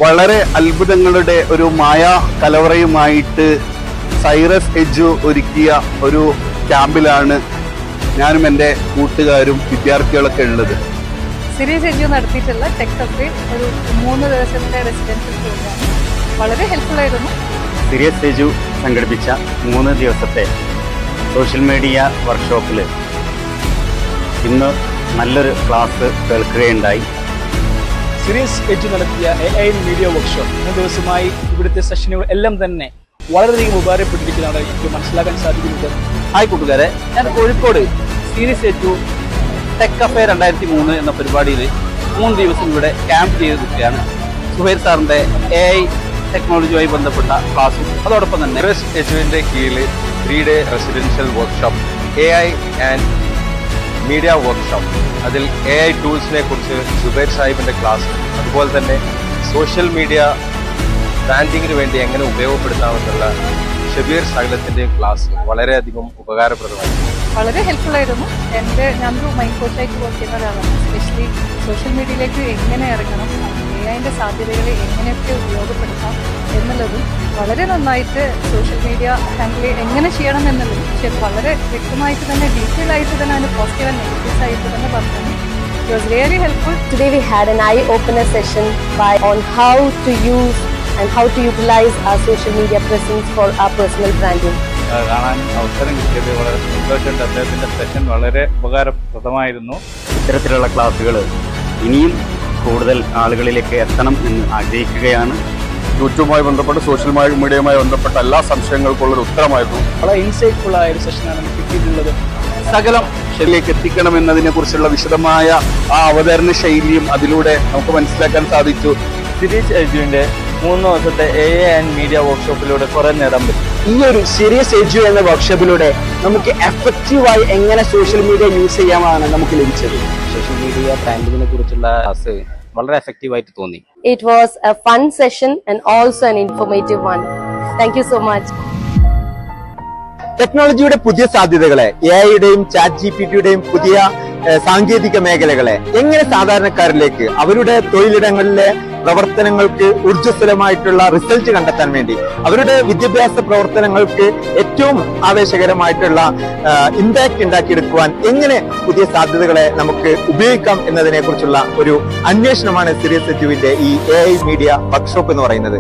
വളരെ അത്ഭുതങ്ങളുടെ ഒരു മായാ കലവറയുമായിട്ട് സൈറസ് എഡ്ജു ഒരുക്കിയ ഒരു ക്യാമ്പിലാണ് ഞാനും എൻ്റെ കൂട്ടുകാരും വിദ്യാർത്ഥികളൊക്കെ ഉള്ളത്. സിരീസ് എഡ്യു നടത്തിയിട്ടുള്ള ടെക് കഫേ ഒരു 3 ദിവസത്തെ റെസിഡൻഷ്യൽ പ്രോഗ്രാം വളരെ ഹെൽപ്ഫുൾ ആയിരുന്നു. സിരീസ് എഡ്യു സംഘടിപ്പിച്ച 3 ദിവസത്തെ സോഷ്യൽ മീഡിയ വർക്ക്ഷോപ്പിൽ ഇന്ന് നല്ലൊരു ക്ലാസ് കേൾക്കുകയുണ്ടായി. സിരീസ് എഡ്യു നടത്തിയ AI മീഡിയ വർക്ക്ഷോപ്പ് 3 ദിവസമായി ഇവിടുത്തെ സെഷനുകൾ എല്ലാം തന്നെ വളരെയധികം ഉപകാരപ്പെട്ടിരിക്കുന്നതാണ് എനിക്ക് മനസ്സിലാക്കാൻ സാധിക്കുന്നത്. ഹായ് കൂട്ടുകാരെ, ഞാൻ Kozhikode series edu tech cafe 2003 എന്ന പരിപാടിയിൽ 3 ദിവസം ഇവിടെ ക്യാമ്പ് ചെയ്ത് നിൽക്കുകയാണ്. സുഹൈർ സാറിൻ്റെ AI ടെക്നോളജിയുമായി ബന്ധപ്പെട്ട ക്ലാസ്സും അതോടൊപ്പം തന്നെ സിരീസ് എഡ്യുവിൻ്റെ കീഴിൽ 3 day residential workshop AI and media workshop. അതിൽ AI ടൂൾസിനെ കുറിച്ച് സുബൈർ സാഹിബിൻ്റെ ക്ലാസ്, അതുപോലെ തന്നെ സോഷ്യൽ മീഡിയ ബ്രാൻഡിങ്ങിന് വേണ്ടി എങ്ങനെ ഉപയോഗപ്പെടുത്താമെന്നുള്ള ഷബീർ സകലത്തിൻ്റെയും ക്ലാസ് വളരെയധികം ഉപകാരപ്രദമായിരുന്നു. വളരെ ഹെൽപ്ഫുൾ ആയിരുന്നു. ഞാനൊരു മൈൻഡ് കോച്ചായിട്ട് വർക്ക് ചെയ്യുന്ന ഒരാളാണ്. എസ്പെഷ്യലി സോഷ്യൽ മീഡിയയിലേക്ക് എങ്ങനെ ഇറങ്ങണം, AI സാധ്യതകളെ എങ്ങനെയൊക്കെ ഉപയോഗപ്പെടുത്താം എന്നുള്ളതും വളരെ നന്നായിട്ട് സോഷ്യൽ മീഡിയ ഹാൻഡിൽ എങ്ങനെ ചെയ്യണം എന്നുള്ളതും പക്ഷെ വളരെ വ്യക്തമായിട്ട് തന്നെ ഡീറ്റെയിൽ ആയിട്ട് തന്നെ അതിന് പോസിറ്റീവ് ആൻഡ് നെഗറ്റീവ്സ് ആയിട്ട് തന്നെ പറഞ്ഞു. It was really helpful. Today we had an eye-opener session on how to use and how to utilize our social media presence for our personal branding. കാണാൻ അവസരം കിട്ടിയത് വളരെ സന്തോഷമുണ്ട്. അദ്ദേഹത്തിൻ്റെ സെഷൻ വളരെ ഉപകാരപ്രദമായിരുന്നു. ഇത്തരത്തിലുള്ള ക്ലാസ്സുകൾ ഇനിയും കൂടുതൽ ആളുകളിലേക്ക് എത്തണം എന്ന് ആഗ്രഹിക്കുകയാണ്. യൂട്യൂബുമായി ബന്ധപ്പെട്ട് സോഷ്യൽ മീഡിയയുമായി ബന്ധപ്പെട്ട എല്ലാ സംശയങ്ങൾക്കുള്ളൊരു ഉത്തരമായിരുന്നു. വളരെ ഇൻസൈറ്റ്ഫുൾ ആയ ഒരു സെഷനാണ് നമുക്ക് കിട്ടിയിട്ടുള്ളത്. സകലം ശരിയിലേക്ക് എത്തിക്കണമെന്നതിനെ കുറിച്ചുള്ള വിശദമായ ആ അവതരണ ശൈലിയും അതിലൂടെ നമുക്ക് മനസ്സിലാക്കാൻ സാധിച്ചു. സിരീസ് എഡ്യുവിൻ്റെ 3 ദിവസത്തെ AI ആൻഡ് മീഡിയ വർക്ക്ഷോപ്പിലൂടെ കുറേ നേടാൻ പറ്റും. ഈ ഒരു സിരീസ് എഡ്യു എന്ന വർക്ക്ഷോപ്പിലൂടെ നമുക്ക് എഫക്റ്റീവായി എങ്ങനെ സോഷ്യൽ മീഡിയ യൂസ് ചെയ്യാമെന്നാണ് നമുക്ക് ലഭിച്ചത്. സോഷ്യൽ മീഡിയ ബ്രാൻഡിങ്ങിനെ കുറിച്ചുള്ള ക്ലാസ് വളരെ എഫക്റ്റീവായിട്ട് തോന്നി. It was a fun session and also an informative one. Thank you so much. ടെക്നോളജിയുടെ പുതിയ സാധ്യതകളെ, AI-യുടെയും ChatGPT-യുടെയും പുതിയ സാങ്കേതിക മേഖലകളെ എങ്ങനെ സാധാരണക്കാരിലേക്ക് അവരുടെ തൊഴിലിടങ്ങളിലെ പ്രവർത്തനങ്ങൾക്ക് ഊർജ്ജസ്വലമായിട്ടുള്ള റിസൾട്ട് കണ്ടെത്താൻ വേണ്ടി, അവരുടെ വിദ്യാഭ്യാസ പ്രവർത്തനങ്ങൾക്ക് ഏറ്റവും ആവേശകരമായിട്ടുള്ള ഇമ്പാക്ട് ഉണ്ടാക്കിയെടുക്കുവാൻ എങ്ങനെ പുതിയ സാധ്യതകളെ നമുക്ക് ഉപയോഗിക്കാം എന്നതിനെ കുറിച്ചുള്ള ഒരു അന്വേഷണമാണ് സിരീസ് എഡ്യുവിന്റെ ഈ AI മീഡിയ വർക്ക്ഷോപ്പ് എന്ന് പറയുന്നത്.